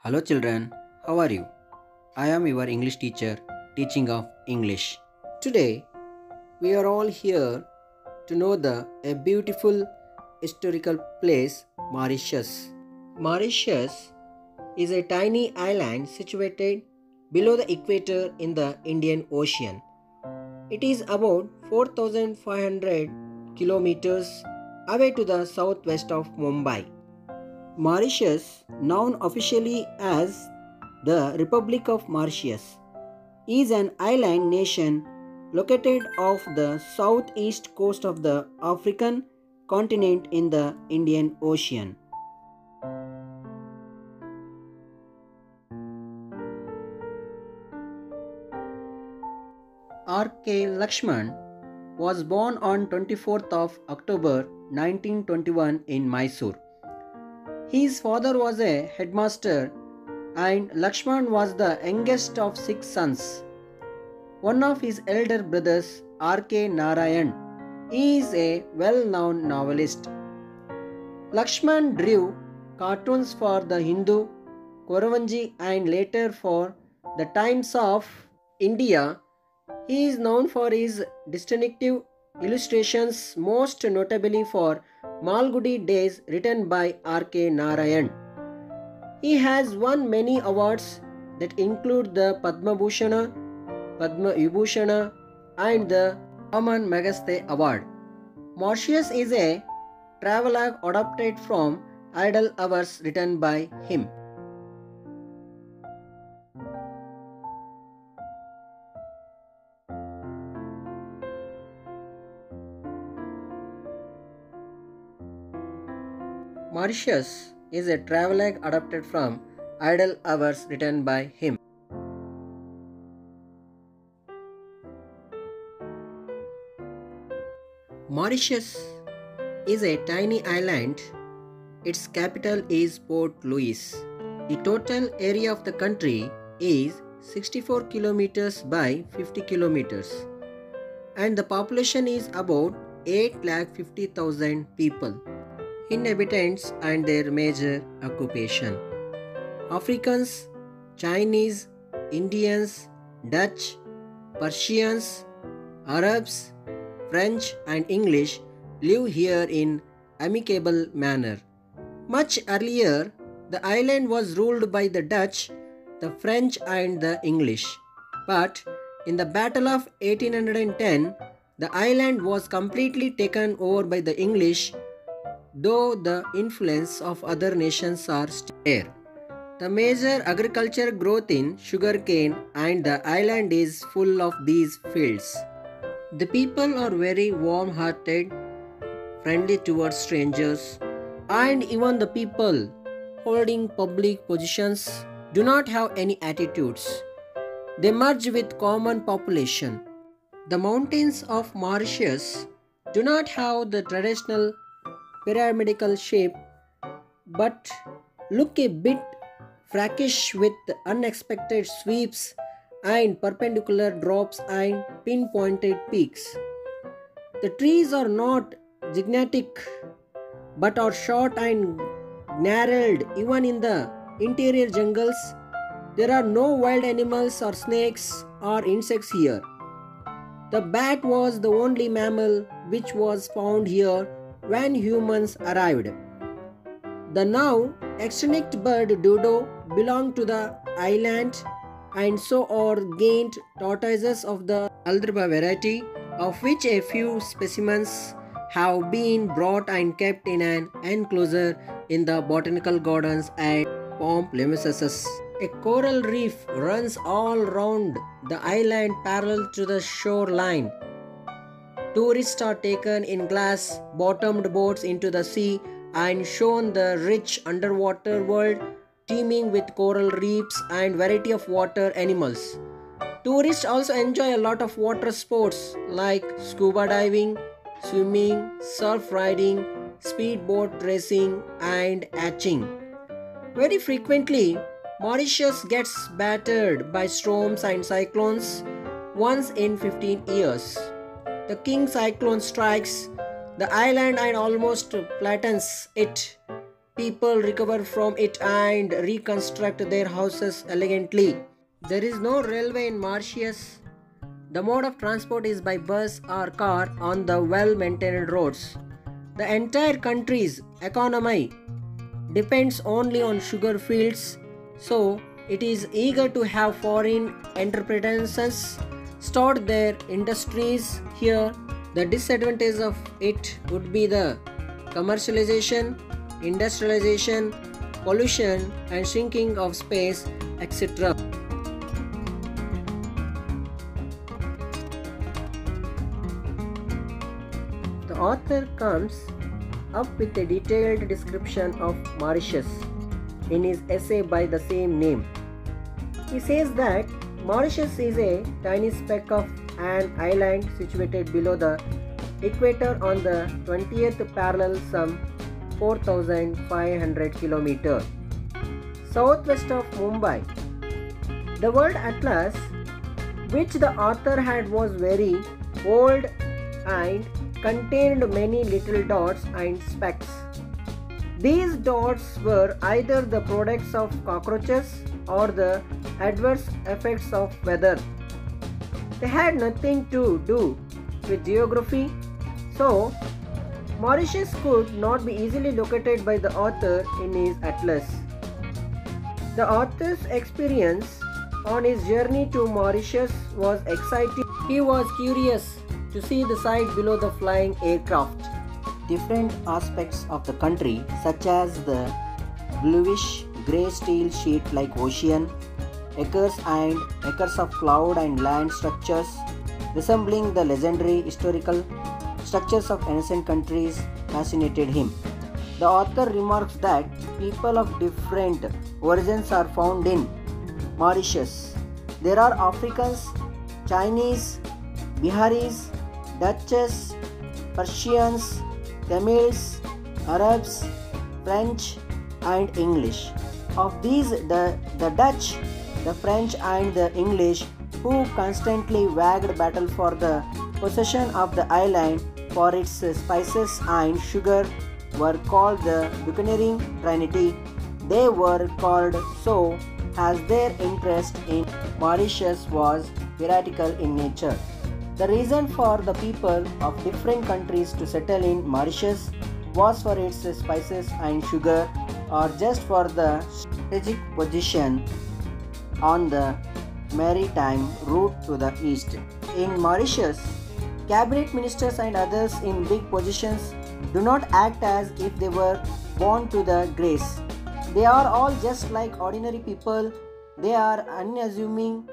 Hello children, how are you? I am your English teacher teaching of English. Today we are all here to know a beautiful historical place, Mauritius. Mauritius is a tiny island situated below the equator in the Indian Ocean. It is about 4,500 kilometers away to the southwest of Mumbai. Mauritius, known officially as the Republic of Mauritius, is an island nation located off the southeast coast of the African continent in the Indian Ocean. R.K.Laxman was born on 24th of October 1921 in Mysore. His father was a headmaster and Lakshman was the youngest of 6 sons. One of his elder brothers, R.K. Narayan, is a well-known novelist. Lakshman drew cartoons for the Hindu, Koravanji and later for the Times of India. He is known for his distinctive illustrations, most notably for Malgudi Days written by R.K. Narayan. He has won many awards that include the Padma Bhushana, Padma Vibhushana and the Raman Magasthe Award. Mauritius is a travelogue adapted from Idle Hours written by him. Mauritius is a travelogue adapted from Idle Hours written by him. Mauritius is a tiny island. Its capital is Port Louis. The total area of the country is 64 kilometers by 50 kilometers and the population is about 8,50,000 people. Inhabitants and their major occupation: Africans, Chinese, Indians, Dutch, Persians, Arabs, French and English live here in amicable manner. Much earlier, the island was ruled by the Dutch, the French and the English. But in the Battle of 1810, the island was completely taken over by the English, though the influence of other nations are still there. The major agriculture growth in sugarcane and the island is full of these fields. The people are very warm-hearted, friendly towards strangers, and even the people holding public positions do not have any attitudes. They merge with common population. The mountains of Mauritius do not have the traditional pyramidical shape but look a bit freakish with unexpected sweeps and perpendicular drops and pinpointed peaks. The trees are not gigantic but are short and gnarled. Even in the interior jungles, there are no wild animals or snakes or insects here. The bat was the only mammal which was found here when humans arrived. The now extinct bird dodo belonged to the island and so are gained tortoises of the Aldrba variety, of which a few specimens have been brought and kept in an enclosure in the botanical gardens at Pamplemousse. A coral reef runs all round the island parallel to the shoreline. Tourists are taken in glass-bottomed boats into the sea and shown the rich underwater world teeming with coral reefs and variety of water animals. Tourists also enjoy a lot of water sports like scuba diving, swimming, surf riding, speedboat racing and hatching. Very frequently, Mauritius gets battered by storms and cyclones once in 15 years. The king cyclone strikes the island and almost flattens it. People recover from it and reconstruct their houses elegantly. There is no railway in Mauritius. The mode of transport is by bus or car on the well-maintained roads. The entire country's economy depends only on sugar fields, so it is eager to have foreign enterprises start their industries here. The disadvantage of it would be the commercialization, industrialization, pollution, and shrinking of space, etc. The author comes up with a detailed description of Mauritius in his essay by the same name. He says that Mauritius is a tiny speck of an island situated below the equator on the 20th parallel, some 4,500 km southwest of Mumbai. The World Atlas, which the author had, was very old and contained many little dots and specks. These dots were either the products of cockroaches or the adverse effects of weather. They had nothing to do with geography, so Mauritius could not be easily located by the author in his atlas. The author's experience on his journey to Mauritius was exciting. He was curious to see the sight below the flying aircraft. Different aspects of the country, such as the bluish grey steel sheet like ocean, acres and acres of cloud and land structures resembling the legendary historical structures of ancient countries, fascinated him. The author remarks that people of different origins are found in Mauritius. There are Africans, Chinese, Biharis, Dutches, Persians, Tamils, Arabs, French, and English. Of these, the Dutch, the French, and the English, who constantly waged battle for the possession of the island for its spices and sugar, were called the buccaneering trinity. They were called so as their interest in Mauritius was piratical in nature. The reason for the people of different countries to settle in Mauritius was for its spices and sugar, or just for the strategic position on the maritime route to the east. In Mauritius, cabinet ministers and others in big positions do not act as if they were born to the grace. They are all just like ordinary people. They are unassuming,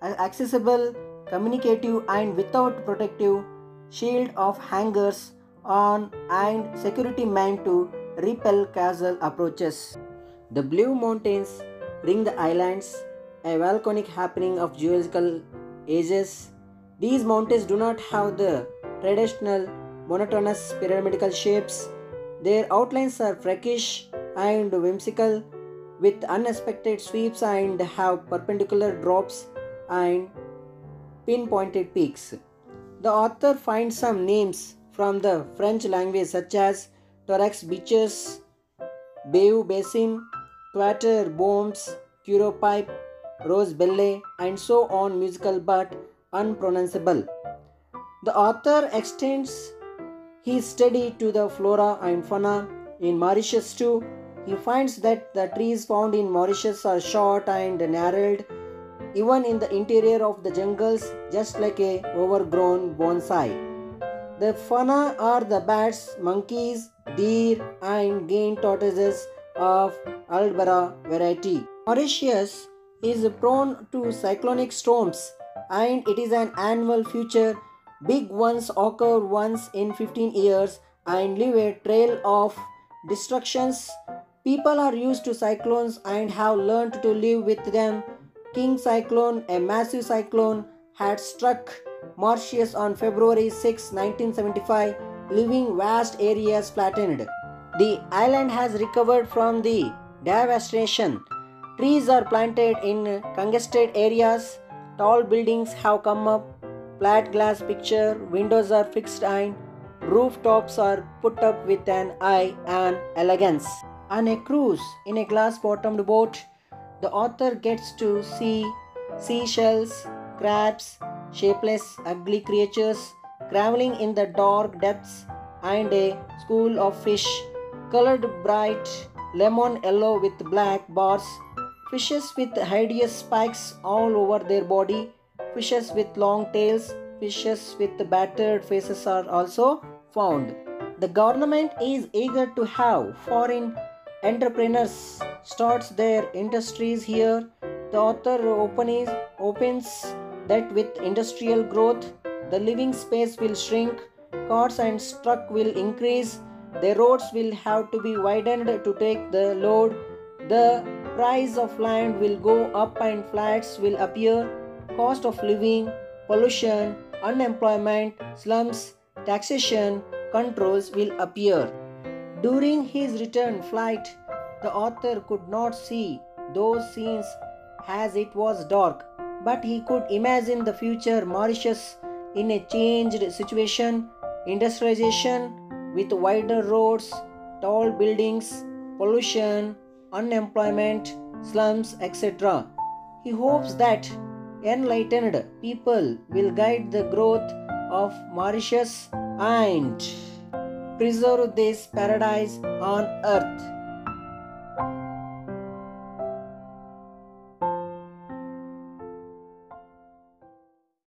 accessible, communicative, and without protective shield of hangers on and security men to repel casual approaches. The Blue Mountains ring the islands, a volcanic happening of geological ages. These mountains do not have the traditional monotonous pyramidal shapes. Their outlines are freakish and whimsical, with unexpected sweeps, and have perpendicular drops and pinpointed peaks. The author finds some names from the French language, such as Thorax Beaches, Bayou Basin, Quater Bombs, Curo Pipe, Rose Belle, and so on, musical but unpronounceable. The author extends his study to the flora and fauna in Mauritius too. He finds that the trees found in Mauritius are short and gnarled, even in the interior of the jungles, just like a overgrown bonsai. The fauna are the bats, monkeys, deer, and game tortoises of Aldera variety. Mauritius is prone to cyclonic storms, and it is an annual feature. Big ones occur once in 15 years and leave a trail of destructions. People are used to cyclones and have learned to live with them. King Cyclone, a massive cyclone, had struck Mauritius on February 6, 1975, leaving vast areas flattened. The island has recovered from the devastation. Trees are planted in congested areas. Tall buildings have come up. Flat glass picture windows are fixed and rooftops are put up with an eye and elegance. On a cruise in a glass-bottomed boat, the author gets to see seashells, crabs, shapeless, ugly creatures traveling in the dark depths, and a school of fish colored bright lemon yellow with black bars, fishes with hideous spikes all over their body, fishes with long tails, fishes with battered faces are also found. The government is eager to have foreign entrepreneurs start their industries here. The author opens that with industrial growth, the living space will shrink, cars and trucks will increase, the roads will have to be widened to take the load, the price of land will go up and flats will appear, cost of living, pollution, unemployment, slums, taxation, controls will appear. During his return flight, the author could not see those scenes as it was dark, but he could imagine the future Mauritius in a changed situation, industrialization with wider roads, tall buildings, pollution, unemployment, slums, etc. He hopes that enlightened people will guide the growth of Mauritius and preserve this paradise on earth.